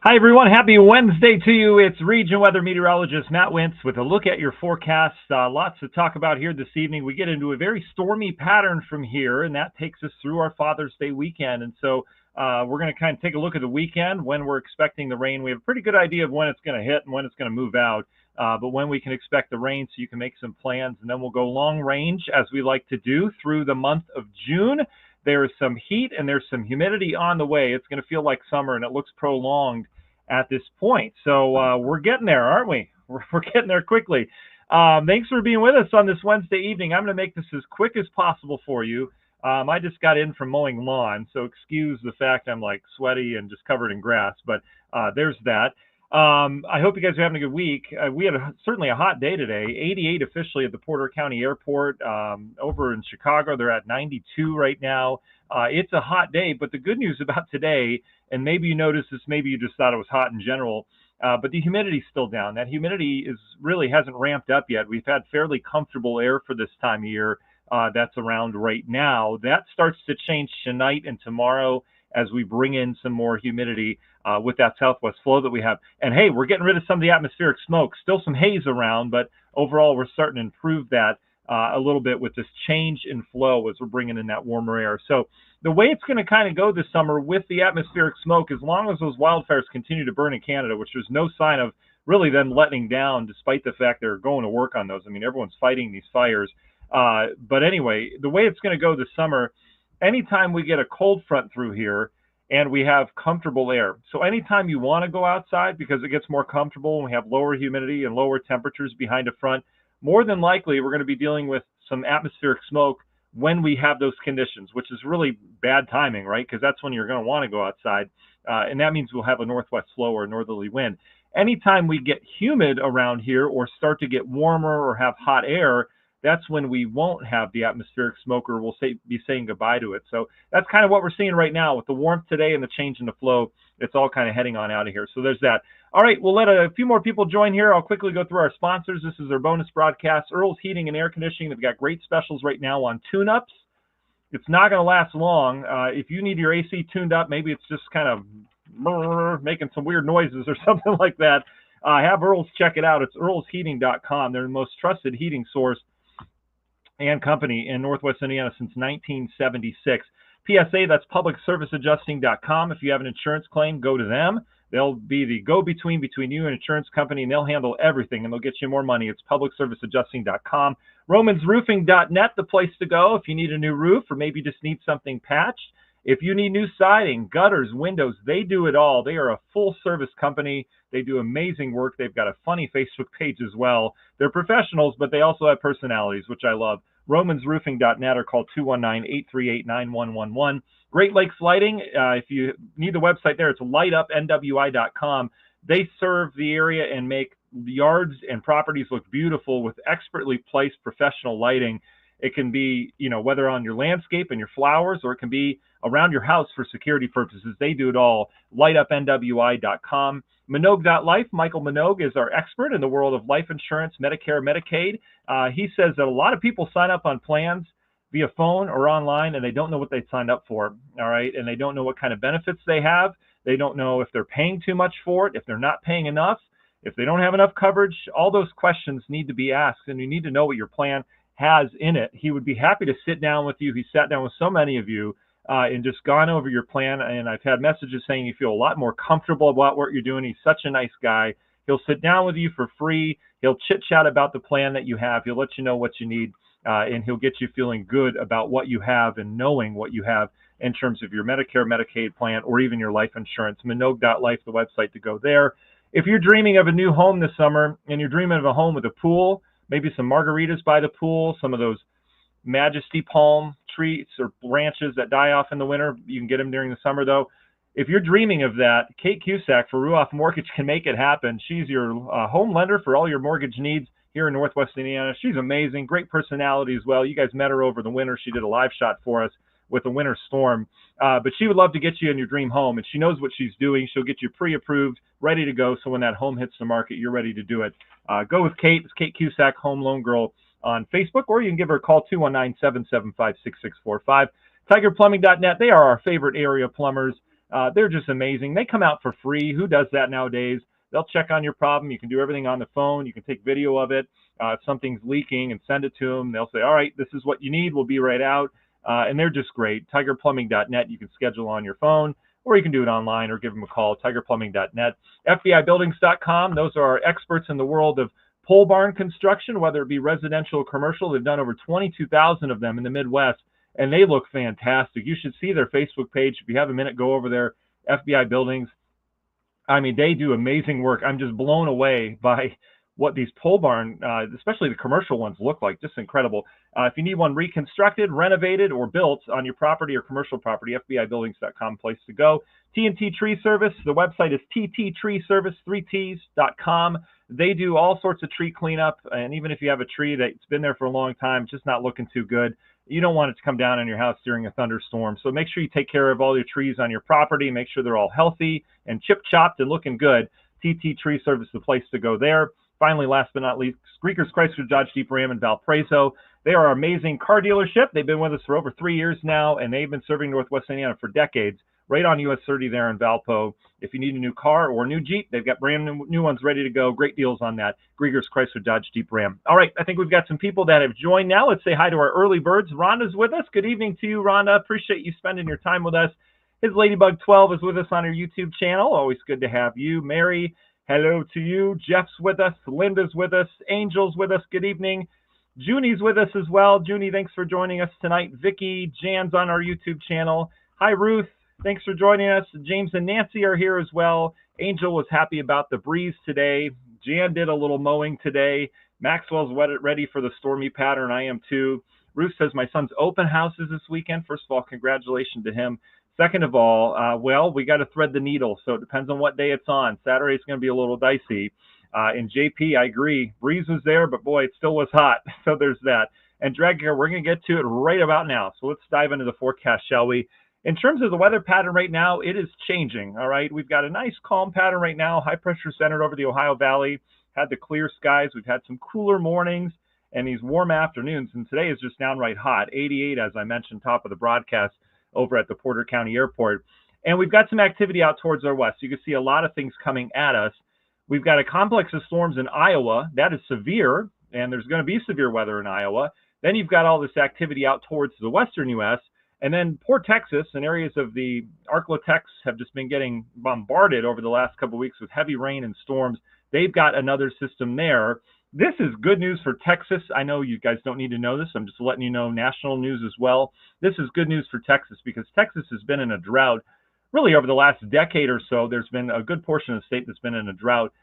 Hi, everyone. Happy Wednesday to you. It's region weather meteorologist Matt Wentz with a look at your forecast. Lots to talk about here this evening. We get into a very stormy pattern from here, and that takes us through our Father's Day weekend. And so we're going to kind of take a look at the weekend when we're expecting the rain. We have a pretty good idea of when it's going to hit and when it's going to move out, but when we can expect the rain so you can make some plans. And then we'll go long range, as we like to do, through the month of June. There is some heat and there's some humidity on the way. It's going to feel like summer, and it looks prolonged at this point. So we're getting there, aren't we? We're getting there quickly. Thanks for being with us on this Wednesday evening. I'm going to make this as quick as possible for you. I just got in from mowing lawn, so excuse the fact I'm like sweaty and just covered in grass, but there's that. I hope you guys are having a good week. We had certainly a hot day today, 88 officially at the Porter County Airport. Over in Chicago, they're at 92 right now. It's a hot day, but the good news about today, and maybe you noticed this, maybe you just thought it was hot in general, but the humidity's still down. That humidity really hasn't ramped up yet. We've had fairly comfortable air for this time of year that's around right now. That starts to change tonight and tomorrow as we bring in some more humidity with that southwest flow that we have. And hey, we're getting rid of some of the atmospheric smoke. Still some haze around, but overall we're starting to improve that a little bit with this change in flow as we're bringing in that warmer air. So the way it's going to kind of go this summer with the atmospheric smoke, as long as those wildfires continue to burn in Canada, which there's no sign of really them letting down, despite the fact they're going to work on those. I mean, everyone's fighting these fires. But anyway, the way it's going to go this summer, anytime we get a cold front through here and we have comfortable air. So anytime you want to go outside because it gets more comfortable and we have lower humidity and lower temperatures behind a front, more than likely we're going to be dealing with some atmospheric smoke when we have those conditions, which is really bad timing, right? Because that's when you're going to want to go outside. And that means we'll have a northwest flow or a northerly wind. Anytime we get humid around here or start to get warmer or have hot air, that's when we won't have the atmospheric smoke, or we'll be saying goodbye to it. So that's kind of what we're seeing right now with the warmth today and the change in the flow. It's all kind of heading on out of here. So there's that. All right, we'll let a few more people join here. I'll quickly go through our sponsors. This is our bonus broadcast. Earl's Heating and Air Conditioning. They've got great specials right now on tune-ups. It's not going to last long. If you need your AC tuned up, maybe it's just kind of making some weird noises or something like that, have Earl's check it out. It's earlsheating.com. They're the most trusted heating source and company in Northwest Indiana since 1976. PSA, that's publicserviceadjusting.com. If you have an insurance claim, go to them. They'll be the go-between between you and an insurance company, and they'll handle everything, and they'll get you more money. It's publicserviceadjusting.com. Romansroofing.net, the place to go if you need a new roof or maybe just need something patched. If you need new siding, gutters, windows, they do it all. They are a full-service company. They do amazing work. They've got a funny Facebook page as well. They're professionals, but they also have personalities, which I love. Romansroofing.net or call 219-838-9111. Great Lakes Lighting, if you need the website there, it's lightupnwi.com. They serve the area and make yards and properties look beautiful with expertly placed professional lighting. It can be, whether on your landscape and your flowers, or it can be around your house for security purposes. They do it all. lightupnwi.com. Minogue.life. Michael Minogue is our expert in the world of life insurance, Medicare, Medicaid. He says that a lot of people sign up on plans via phone or online, and they don't know what they signed up for, all right? And they don't know what kind of benefits they have. They don't know if they're paying too much for it, if they're not paying enough, if they don't have enough coverage. All those questions need to be asked, and you need to know what your plan has in it. He would be happy to sit down with you. He sat down with so many of you and just gone over your plan, and I've had messages saying you feel a lot more comfortable about what you're doing. He's such a nice guy. He'll sit down with you for free. He'll chit-chat about the plan that you have. He'll let you know what you need, and he'll get you feeling good about what you have and knowing what you have in terms of your Medicare, Medicaid plan, or even your life insurance. Minogue.life, the website to go there. If you're dreaming of a new home this summer, and you're dreaming of a home with a pool, maybe some margaritas by the pool, some of those majesty palm trees or branches that die off in the winter. You can get them during the summer, though. If you're dreaming of that, Kate Cusack for Ruoff Mortgage can make it happen. She's your home lender for all your mortgage needs here in Northwest Indiana. She's amazing, great personality as well. You guys met her over the winter. She did a live shot for us with a winter storm. But she would love to get you in your dream home, and she knows what she's doing. She'll get you pre-approved, ready to go, so when that home hits the market, you're ready to do it. Go with Kate. It's Kate Cusack, Home Loan Girl on Facebook, or you can give her a call, 219-775-6645. TigerPlumbing.net, they are our favorite area plumbers. They're just amazing. They come out for free. Who does that nowadays? They'll check on your problem. You can do everything on the phone. You can take video of it. If something's leaking, and send it to them. They'll say, all right, this is what you need. We'll be right out. And they're just great. TigerPlumbing.net. You can schedule on your phone, or you can do it online, or give them a call. TigerPlumbing.net. FBIBuildings.com. Those are our experts in the world of pole barn construction, whether it be residential or commercial. They've done over 22,000 of them in the Midwest, and they look fantastic. You should see their Facebook page. If you have a minute, go over there. FBI Buildings. I mean, they do amazing work. I'm just blown away by what these pole barn, especially the commercial ones, look like. Just incredible. If you need one reconstructed, renovated, or built on your property or commercial property, FBIBuildings.com, place to go. TNT Tree Service, the website is TTTreeservice3ts.com. They do all sorts of tree cleanup, and even if you have a tree that's been there for a long time, just not looking too good, you don't want it to come down on your house during a thunderstorm. So make sure you take care of all your trees on your property. Make sure they're all healthy and chip-chopped and looking good. TT Tree Service is the place to go there. Finally, last but not least, Greekers Chrysler Dodge Jeep Ram in Valparaiso. They are our amazing car dealership. They've been with us for over 3 years now, and they've been serving Northwest Indiana for decades. Right on US 30 there in Valpo. If you need a new car or a new Jeep, they've got brand new ones ready to go. Great deals on that. Greekers Chrysler Dodge Jeep Ram. All right, I think we've got some people that have joined now. Let's say hi to our early birds. Rhonda's with us. Good evening to you, Rhonda. Appreciate you spending your time with us. His Ladybug 12 is with us on our YouTube channel. Always good to have you. Mary, hello to you. Jeff's with us. Linda's with us. Angel's with us. Good evening. Junie's with us as well. Junie, thanks for joining us tonight. Vicky, Jan's on our YouTube channel. Hi, Ruth. Thanks for joining us. James and Nancy are here as well. Angel was happy about the breeze today. Jan did a little mowing today. Maxwell's ready for the stormy pattern. I am too. Ruth says, my son's open house is this weekend. First of all, congratulations to him. Second of all, well, we got to thread the needle, so it depends on what day it's on. Saturday's going to be a little dicey. And JP, I agree. Breeze was there, but boy, it still was hot. So there's that. And Dragger, we're going to get to it right about now. So let's dive into the forecast, shall we? In terms of the weather pattern right now, it is changing, all right? We've got a nice calm pattern right now. High pressure centered over the Ohio Valley. Had the clear skies. We've had some cooler mornings and these warm afternoons. And today is just downright hot. 88, as I mentioned, top of the broadcast over at the Porter County Airport. And we've got some activity out towards our west. You can see a lot of things coming at us. We've got a complex of storms in Iowa. That is severe, and there's going to be severe weather in Iowa. Then you've got all this activity out towards the western U.S., and then poor Texas and areas of the Arklatex have just been getting bombarded over the last couple of weeks with heavy rain and storms. They've got another system there. This is good news for Texas. I know you guys don't need to know this. I'm just letting you know national news as well. This is good news for Texas because Texas has been in a drought really over the last decade or so. There's been a good portion of the state that's been in a drought.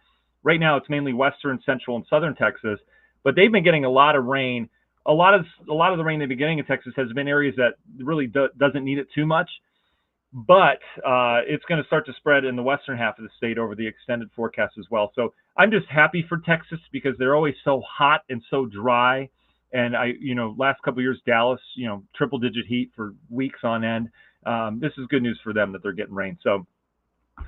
Right now, it's mainly western, central, and southern Texas, but they've been getting a lot of rain. A lot of the rain they've been getting in Texas has been areas that really doesn't need it too much, but it's going to start to spread in the western half of the state over the extended forecast as well. So I'm just happy for Texas because they're always so hot and so dry. And last couple of years, Dallas, triple-digit heat for weeks on end. This is good news for them that they're getting rain. So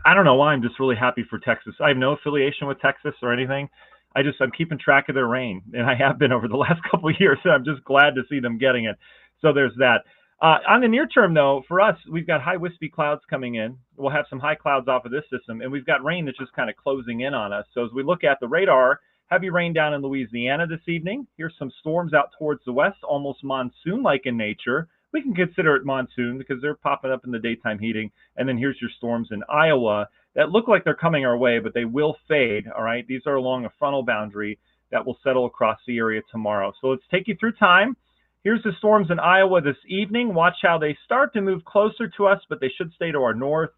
I don't know why. I'm just really happy for Texas. I have no affiliation with Texas or anything. I'm keeping track of their rain, and I have been over the last couple of years. So I'm just glad to see them getting it. So there's that. On the near term, though, for us, we've got high wispy clouds coming in. We'll have some high clouds off of this system, and we've got rain that's just kind of closing in on us. So as we look at the radar, heavy rain down in Louisiana this evening. Here's some storms out towards the west, almost monsoon-like in nature. We can consider it monsoon because they're popping up in the daytime heating. And then here's your storms in Iowa that look like they're coming our way, but they will fade, all right? These are along a frontal boundary that will settle across the area tomorrow. So let's take you through time. Here's the storms in Iowa this evening. Watch how they start to move closer to us, but they should stay to our north.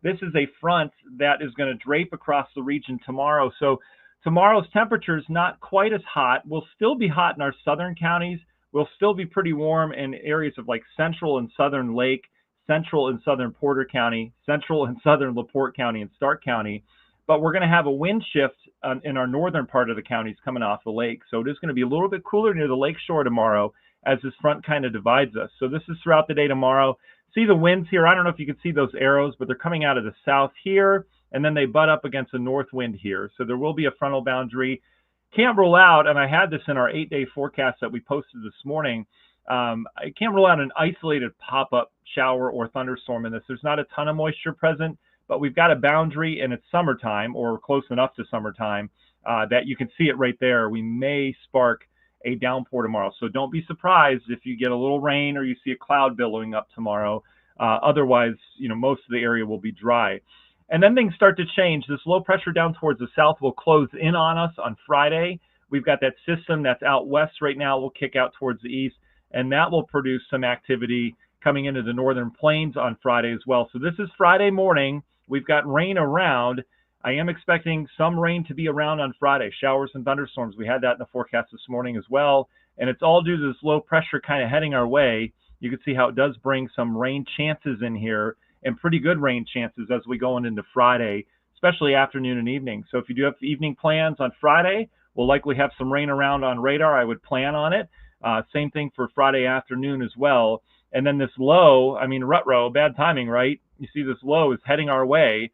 This is a front that is going to drape across the region tomorrow. So tomorrow's temperature is not quite as hot. We'll still be hot in our southern counties. We'll still be pretty warm in areas of like central and southern Lake, central and southern Porter County, central and southern LaPorte County, and Stark County. But we're going to have a wind shift in our northern part of the counties coming off the lake. So it is going to be a little bit cooler near the lake shore tomorrow as this front kind of divides us. So this is throughout the day tomorrow. See the winds here. I don't know if you can see those arrows, but they're coming out of the south here, and then they butt up against a north wind here. So there will be a frontal boundary. Can't rule out, and I had this in our 8-day forecast that we posted this morning, I can't rule out an isolated pop-up shower or thunderstorm in this. There's not a ton of moisture present, but we've got a boundary and it's summertime or close enough to summertime that you can see it right there. We may spark a downpour tomorrow. So don't be surprised if you get a little rain or you see a cloud billowing up tomorrow. Otherwise, most of the area will be dry. And then things start to change. This low pressure down towards the south will close in on us on Friday. We've got that system that's out west right now. Will kick out towards the east, and that will produce some activity coming into the northern plains on Friday as well. So this is Friday morning. We've got rain around. I am expecting some rain to be around on Friday, showers and thunderstorms. We had that in the forecast this morning as well. And it's all due to this low pressure kind of heading our way. You can see how it does bring some rain chances in here and pretty good rain chances as we go into Friday, especially afternoon and evening. So if you do have evening plans on Friday, we'll likely have some rain around on radar. I would plan on it. Same thing for Friday afternoon as well. And then this low, rut row, bad timing, right? You see this low is heading our way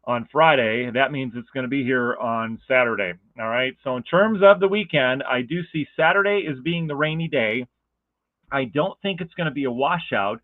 on Friday. That means it's going to be here on Saturday. All right. So in terms of the weekend, I do see Saturday as being the rainy day. I don't think it's going to be a washout,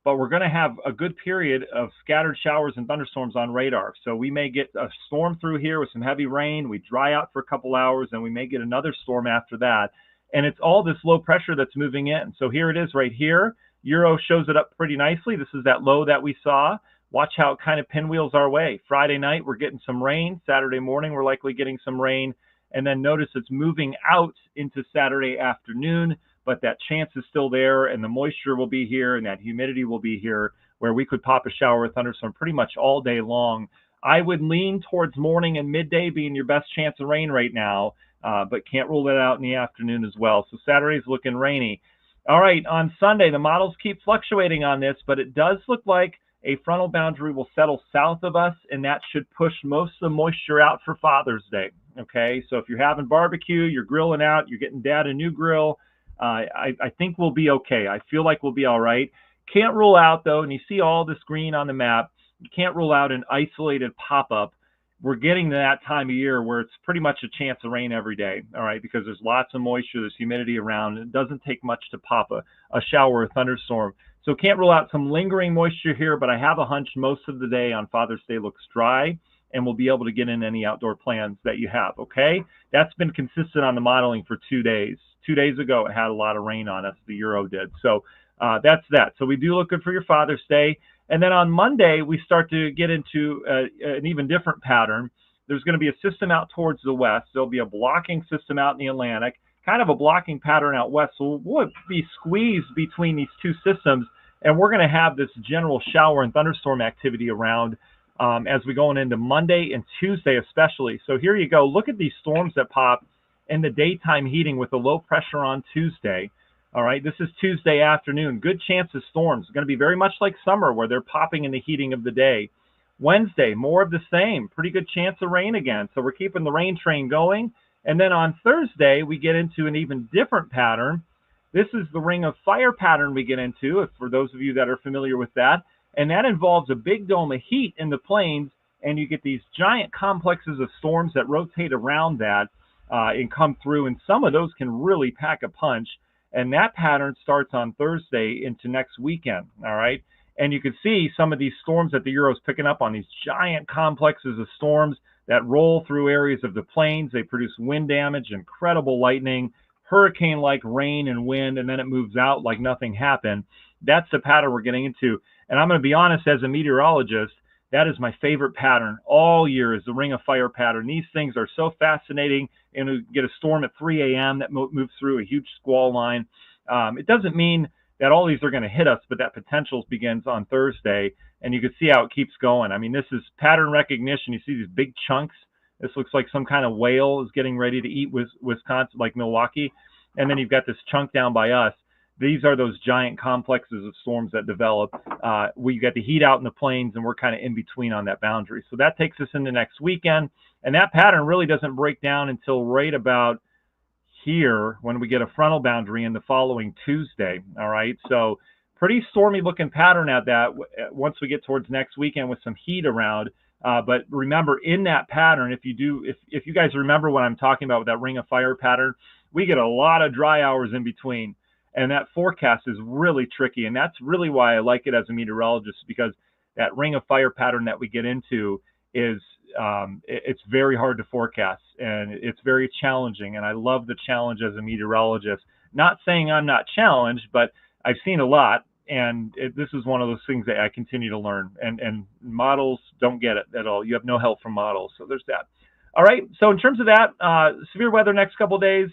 but we're going to have a good period of scattered showers and thunderstorms on radar. So we may get a storm through here with some heavy rain. We dry out for a couple hours, and we may get another storm after that. And it's all this low pressure that's moving in. So here it is right here. Euro shows it up pretty nicely. This is that low that we saw. Watch how it kind of pinwheels our way. Friday night, we're getting some rain. Saturday morning, we're likely getting some rain. And then notice it's moving out into Saturday afternoon, but that chance is still there, and the moisture will be here, and that humidity will be here, where we could pop a shower or thunderstorm pretty much all day long. I would lean towards morning and midday being your best chance of rain right now, but can't rule that out in the afternoon as well. So Saturday's looking rainy. All right, on Sunday, the models keep fluctuating on this, but it does look like a frontal boundary will settle south of us, and that should push most of the moisture out for Father's Day. Okay, so if you're having barbecue, you're grilling out, you're getting dad a new grill, I think we'll be okay. I feel like we'll be all right. Can't rule out, though, and you see all this green on the map, you can't rule out an isolated pop-up. We're getting to that time of year where it's pretty much a chance of rain every day, all right, because there's lots of moisture, there's humidity around, and it doesn't take much to pop a shower or thunderstorm. So can't rule out some lingering moisture here, but I have a hunch most of the day on Father's Day looks dry, and we'll be able to get in any outdoor plans that you have, okay? That's been consistent on the modeling for 2 days. 2 days ago, it had a lot of rain on us, the Euro did. So that's that. So we do look good for your Father's Day. And then on Monday, we start to get into an even different pattern. There's going to be a system out towards the west. There'll be a blocking system out in the Atlantic, kind of a blocking pattern out west. So we'll be squeezed between these two systems, and we're going to have this general shower and thunderstorm activity around as we go into Monday and Tuesday especially. So here you go. Look at these storms that pop in the daytime heating with the low pressure on Tuesday. All right, this is Tuesday afternoon. Good chance of storms. It's going to be very much like summer where they're popping in the heating of the day. Wednesday, more of the same. Pretty good chance of rain again. So we're keeping the rain train going. And then on Thursday, we get into an even different pattern. This is the ring of fire pattern we get into, for those of you that are familiar with that. And that involves a big dome of heat in the plains, and you get these giant complexes of storms that rotate around that and come through. And some of those can really pack a punch. And that pattern starts on Thursday into next weekend, all right? And you can see some of these storms that the Euro's picking up on, these giant complexes of storms that roll through areas of the plains. They produce wind damage, incredible lightning, hurricane-like rain and wind, and then it moves out like nothing happened. That's the pattern we're getting into. And I'm going to be honest, as a meteorologist, that is my favorite pattern all year, is the ring of fire pattern. These things are so fascinating, and we get a storm at 3 a.m. that moves through a huge squall line. It doesn't mean that all these are going to hit us, but that potential begins on Thursday, and you can see how it keeps going. I mean, this is pattern recognition. You see these big chunks. This looks like some kind of whale is getting ready to eat Wisconsin, like Milwaukee, and then you've got this chunk down by us. These are those giant complexes of storms that develop. We get the heat out in the plains, and we're kind of in between on that boundary. So that takes us into next weekend, and that pattern really doesn't break down until right about here when we get a frontal boundary in the following Tuesday. All right, so pretty stormy looking pattern at that once we get towards next weekend with some heat around. But remember, in that pattern, if you guys remember what I'm talking about with that ring of fire pattern, we get a lot of dry hours in between. And that forecast is really tricky. And that's really why I like it as a meteorologist, because that ring of fire pattern that we get into is it's very hard to forecast, and it's very challenging. And I love the challenge as a meteorologist. Not saying I'm not challenged, but I've seen a lot, and this is one of those things that I continue to learn. And models don't get it at all. You have no help from models, so there's that. All right. So in terms of that, severe weather next couple of days.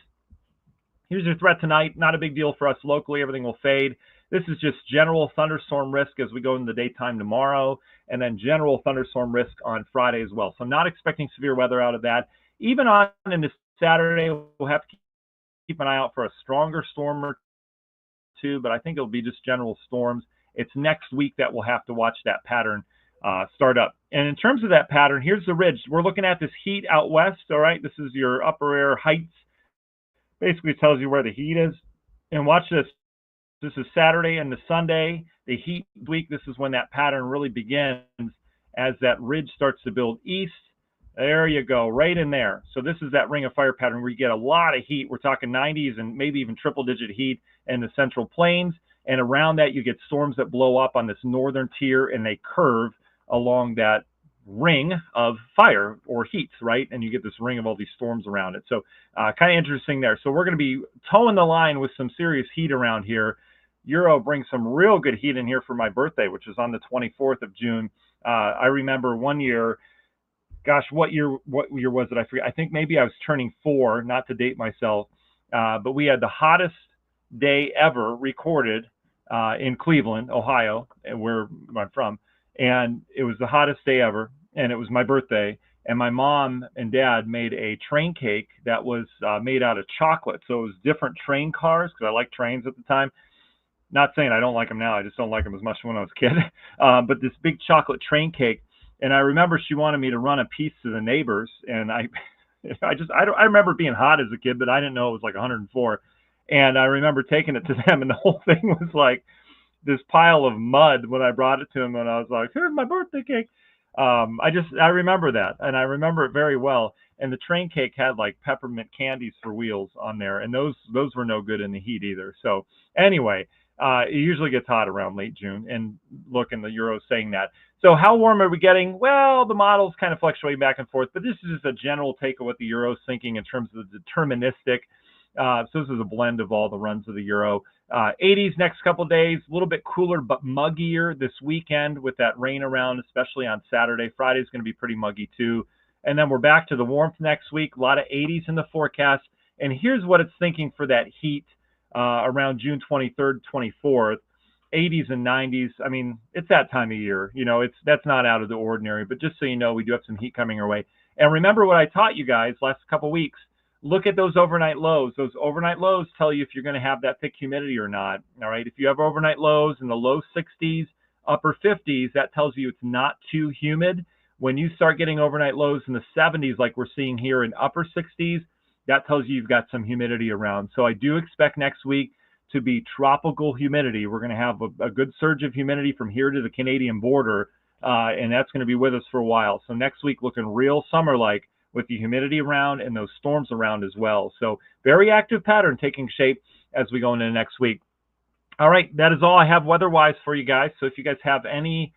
Here's your threat tonight. Not a big deal for us locally. Everything will fade. This is just general thunderstorm risk as we go into the daytime tomorrow, and then general thunderstorm risk on Friday as well. So I'm not expecting severe weather out of that. Even on into Saturday, we'll have to keep an eye out for a stronger storm or two, but I think it'll be just general storms. It's next week that we'll have to watch that pattern start up. And in terms of that pattern, here's the ridge. We're looking at this heat out west, all right? This is your upper air heights. Basically tells you where the heat is. And watch this. This is Saturday and the Sunday, the heat week. This is when that pattern really begins as that ridge starts to build east. There you go, right in there. So this is that ring of fire pattern where you get a lot of heat. We're talking 90s and maybe even triple-digit heat in the central plains. And around that, you get storms that blow up on this northern tier, and they curve along that ring of fire or heat, right? And you get this ring of all these storms around it. So kind of interesting there. So we're going to be towing the line with some serious heat around here. Euro brings some real good heat in here for my birthday, which is on the 24th of June. I remember one year, gosh, what year was it? I forget. I think maybe I was turning 4, not to date myself, but we had the hottest day ever recorded in Cleveland, Ohio, where I'm from. And it was the hottest day ever, and it was my birthday. And my mom and dad made a train cake that was made out of chocolate. So it was different train cars, because I liked trains at the time. Not saying I don't like them now. I just don't like them as much when I was a kid. But this big chocolate train cake. And I remember she wanted me to run a piece to the neighbors. And I remember being hot as a kid, but I didn't know it was like 104. And I remember taking it to them, and the whole thing was like this pile of mud when I brought it to him, and I was like, here's my birthday cake. I remember that, and I remember it very well. And the train cake had like peppermint candies for wheels on there, and those were no good in the heat either. So anyway, it usually gets hot around late June, and look, in the Euro's saying that. So how warm are we getting? Well, the models kind of fluctuate back and forth, but this is just a general take of what the Euro's thinking in terms of the deterministic. So this is a blend of all the runs of the Euro. 80s next couple of days, a little bit cooler but muggier this weekend with that rain around, especially on Saturday. Friday's going to be pretty muggy too. And then we're back to the warmth next week, a lot of 80s in the forecast. And here's what it's thinking for that heat around June 23rd, 24th, 80s and 90s. I mean, it's that time of year. You know, that's not out of the ordinary. But just so you know, we do have some heat coming our way. And remember what I taught you guys last couple of weeks. Look at those overnight lows. Those overnight lows tell you if you're going to have that thick humidity or not. All right. If you have overnight lows in the low 60s, upper 50s, that tells you it's not too humid. When you start getting overnight lows in the 70s, like we're seeing here in upper 60s, that tells you you've got some humidity around. So I do expect next week to be tropical humidity. We're going to have a good surge of humidity from here to the Canadian border, and that's going to be with us for a while. So next week looking real summer-like, with the humidity around and those storms around as well. So very active pattern taking shape as we go into next week. All right, that is all I have weather-wise for you guys. So if you guys have any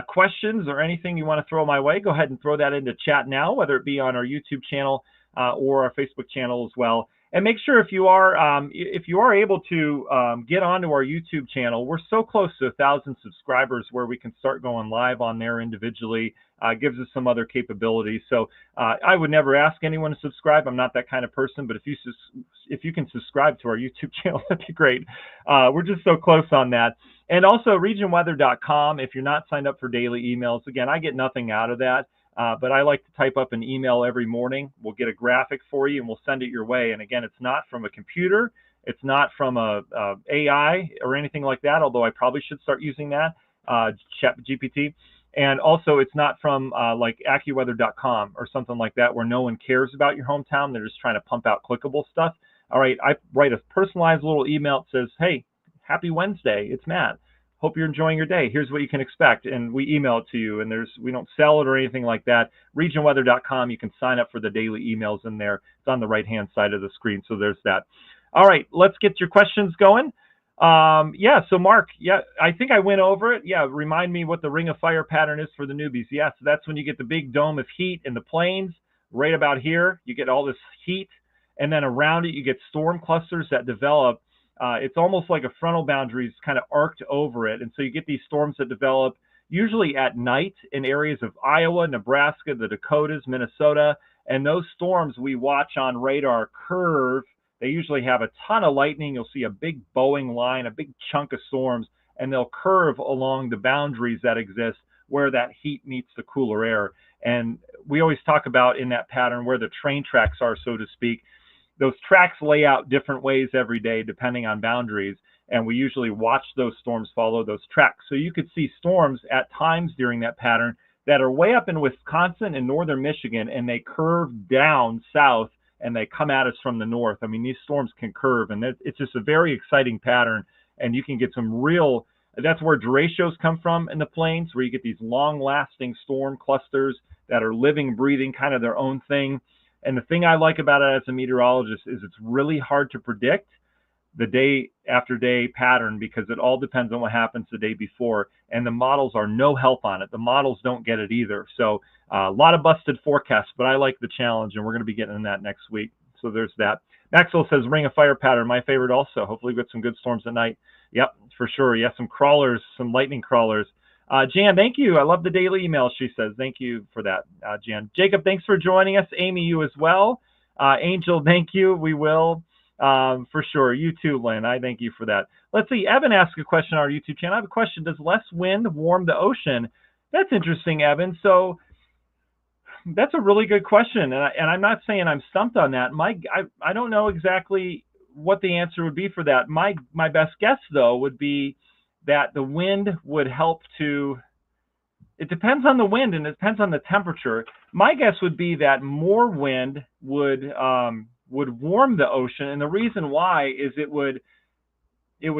questions or anything you want to throw my way, go ahead and throw that into chat now, whether it be on our YouTube channel or our Facebook channel as well. And make sure if you are able to get onto our YouTube channel, we're so close to 1,000 subscribers where we can start going live on there individually. Gives us some other capabilities. So I would never ask anyone to subscribe. I'm not that kind of person, but if you can subscribe to our YouTube channel, that'd be great. We're just so close on that. And also regionweather.com. If you're not signed up for daily emails, again, I get nothing out of that. But I like to type up an email every morning. We'll get a graphic for you and we'll send it your way. And again, it's not from a computer. It's not from a AI or anything like that, although I probably should start using that, ChatGPT. And also, it's not from like AccuWeather.com or something like that, where no one cares about your hometown. They're just trying to pump out clickable stuff. All right, I write a personalized little email that says, hey, happy Wednesday. It's Matt. Hope you're enjoying your day. Here's what you can expect. And we email it to you. And we don't sell it or anything like that. RegionWeather.com, you can sign up for the daily emails in there. It's on the right-hand side of the screen. So there's that. All right, let's get your questions going. Yeah, so Mark, yeah, I think I went over it. Yeah, remind me what the ring of fire pattern is for the newbies. Yeah, so that's when you get the big dome of heat in the plains. Right about here, you get all this heat, and then around it, you get storm clusters that develop. It's almost like a frontal boundary is kind of arced over it, and so you get these storms that develop usually at night in areas of Iowa, Nebraska, the Dakotas, Minnesota, and those storms we watch on radar curve. They usually have a ton of lightning. You'll see a big bowing line, a big chunk of storms, and they'll curve along the boundaries that exist where that heat meets the cooler air. And we always talk about in that pattern where the train tracks are, so to speak. Those tracks lay out different ways every day depending on boundaries, and we usually watch those storms follow those tracks. So you could see storms at times during that pattern that are way up in Wisconsin and northern Michigan, and they curve down south and they come at us from the north. I mean, these storms can curve, and it's just a very exciting pattern, and you can get some real, that's where derechos come from in the plains, where you get these long-lasting storm clusters that are living, breathing, kind of their own thing. And the thing I like about it as a meteorologist is it's really hard to predict the day after day pattern because it all depends on what happens the day before, and the models are no help on it. The models don't get it either. So a lot of busted forecasts, but I like the challenge, and we're going to be getting in that next week. So there's that. Maxwell says ring of fire pattern, my favorite also. Hopefully we get some good storms at night. Yep, for sure. Yeah, some crawlers, some lightning crawlers. Jan, thank you. I love the daily email, she says. Thank you for that, Jan. Jacob, thanks for joining us. Amy, you as well. Angel, thank you. We will. For sure. You too, Lynn. I thank you for that. Let's see. Evan asked a question on our YouTube channel. I have a question. Does less wind warm the ocean? That's interesting, Evan. So that's a really good question. And I'm not saying I'm stumped on that. I don't know exactly what the answer would be for that. My best guess, though, would be that the wind would help to, it depends on the wind and it depends on the temperature. My guess would be that more wind would warm the ocean, and the reason why is it would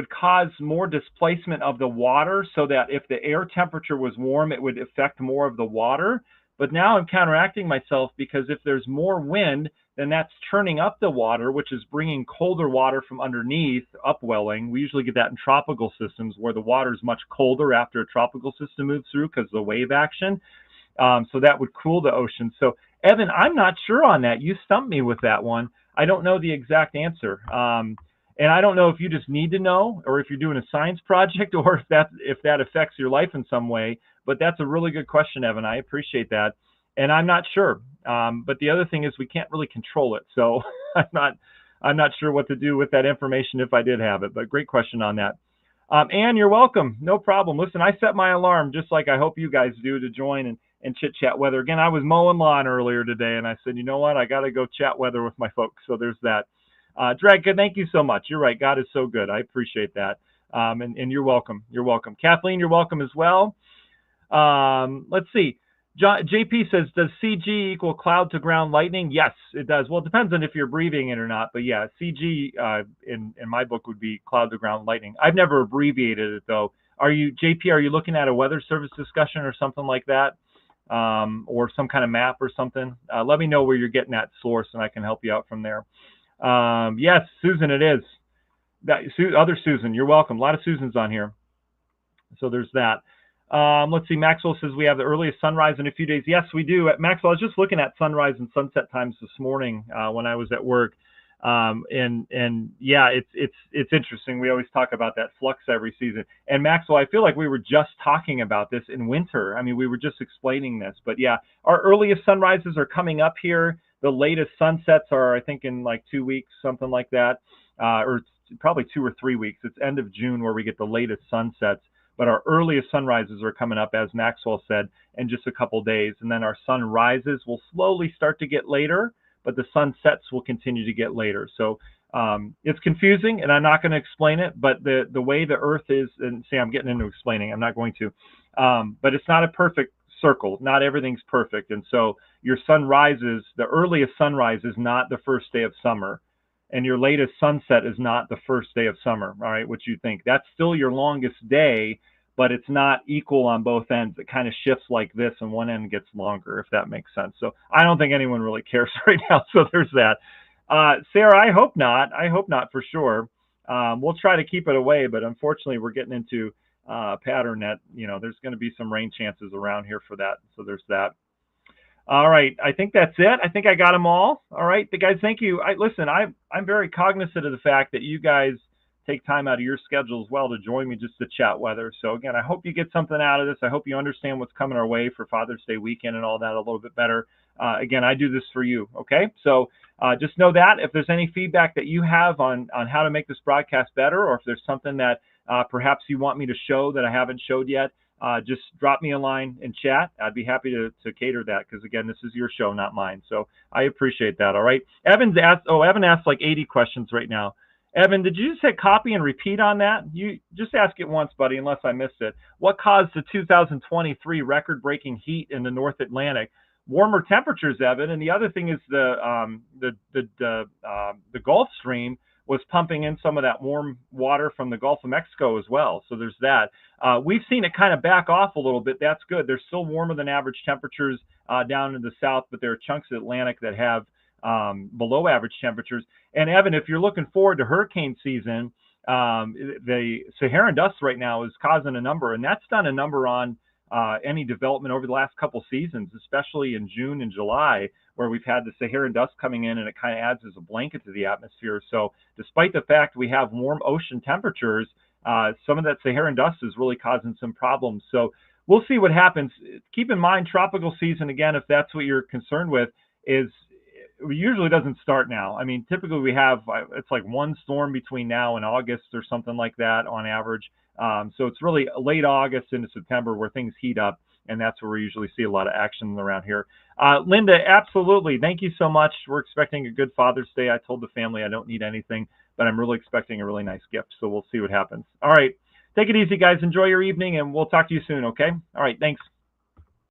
cause more displacement of the water, so that if the air temperature was warm, it would affect more of the water. But now I'm counteracting myself, because if there's more wind, then that's turning up the water, which is bringing colder water from underneath, upwelling. We usually get that in tropical systems where the water is much colder after a tropical system moves through because of the wave action. So that would cool the ocean. So Evan, I'm not sure on that. You stumped me with that one. I don't know the exact answer. And I don't know if you just need to know, or if you're doing a science project, or if that affects your life in some way. But that's a really good question, Evan. I appreciate that. And I'm not sure. But the other thing is we can't really control it. So I'm not sure what to do with that information if I did have it. But great question on that. Ann, you're welcome. No problem. Listen, I set my alarm just like I hope you guys do to join and chit chat weather. Again, I was mowing lawn earlier today, and I said, you know what? I got to go chat weather with my folks. So there's that. Drag, thank you so much. You're right. God is so good. I appreciate that. And you're welcome. You're welcome. Kathleen, you're welcome as well. Let's see. JP says, does CG equal cloud to ground lightning? Yes, it does. Well, it depends on if you're breathing it or not. But yeah, CG in my book would be cloud to ground lightning. I've never abbreviated it, though. JP, are you looking at a weather service discussion or something like that? Or some kind of map or something? Let me know where you're getting that source, and I can help you out from there. Yes, Susan, it is. Other Susan, you're welcome. A lot of Susans on here. So there's that. Let's see. Maxwell says we have the earliest sunrise in a few days. Yes, we do. Maxwell, I was just looking at sunrise and sunset times this morning when I was at work. And yeah, it's interesting. We always talk about that flux every season. And Maxwell, I feel like we were just talking about this in winter. I mean, we were just explaining this. But yeah, our earliest sunrises are coming up here. The latest sunsets are, I think, in like 2 weeks, something like that, or probably 2 or 3 weeks. It's end of June where we get the latest sunsets. But our earliest sunrises are coming up, as Maxwell said, in just a couple days. And then our sunrises will slowly start to get later, but the sunsets will continue to get later. So it's confusing, and I'm not going to explain it. But the way the Earth is, and see, I'm getting into explaining. I'm not going to. But it's not a perfect circle. Not everything's perfect. And so your sunrises, the earliest sunrise is not the first day of summer. And your latest sunset is not the first day of summer, all right, what you think. That's still your longest day, but it's not equal on both ends. It kind of shifts like this, and one end gets longer, if that makes sense. So I don't think anyone really cares right now, so there's that. Sarah, I hope not. I hope not for sure. We'll try to keep it away, but unfortunately, we're getting into a pattern that, there's going to be some rain chances around here for that. So there's that. All right, I think that's it. I think I got them all. All right, the guys, thank you. Listen, I'm very cognizant of the fact that you guys take time out of your schedule as well to join me just to chat weather. So again, I hope you get something out of this. I hope you understand what's coming our way for Father's Day weekend and all that a little bit better. Again, I do this for you. Okay, so just know that if there's any feedback that you have on how to make this broadcast better, or if there's something that perhaps you want me to show that I haven't showed yet, just drop me a line in chat. I'd be happy to cater that because, again, this is your show, not mine. So I appreciate that, all right? Evan asked like 80 questions right now. Evan, did you just hit copy and repeat on that? You just ask it once, buddy, unless I missed it. What caused the 2023 record-breaking heat in the North Atlantic? Warmer temperatures, Evan, and the other thing is the Gulf Stream was pumping in some of that warm water from the Gulf of Mexico as well. So there's that. We've seen it kind of back off a little bit. That's good. There's still warmer than average temperatures down in the south, but there are chunks of the Atlantic that have below average temperatures. And Evan, if you're looking forward to hurricane season, the Saharan dust right now is causing a number, and that's done a number on any development over the last couple seasons, especially in June and July, where we've had the Saharan dust coming in and it kind of adds as a blanket to the atmosphere. So despite the fact we have warm ocean temperatures, some of that Saharan dust is really causing some problems. So we'll see what happens. Keep in mind, tropical season, again, if that's what you're concerned with, it usually doesn't start now. I mean, typically we have, it's like one storm between now and August or something like that on average. So it's really late August into September where things heat up, and that's where we usually see a lot of action around here. Linda, absolutely. Thank you so much. We're expecting a good Father's Day. I told the family I don't need anything, but I'm really expecting a really nice gift. So we'll see what happens. All right. Take it easy, guys. Enjoy your evening, and we'll talk to you soon, okay? All right. Thanks.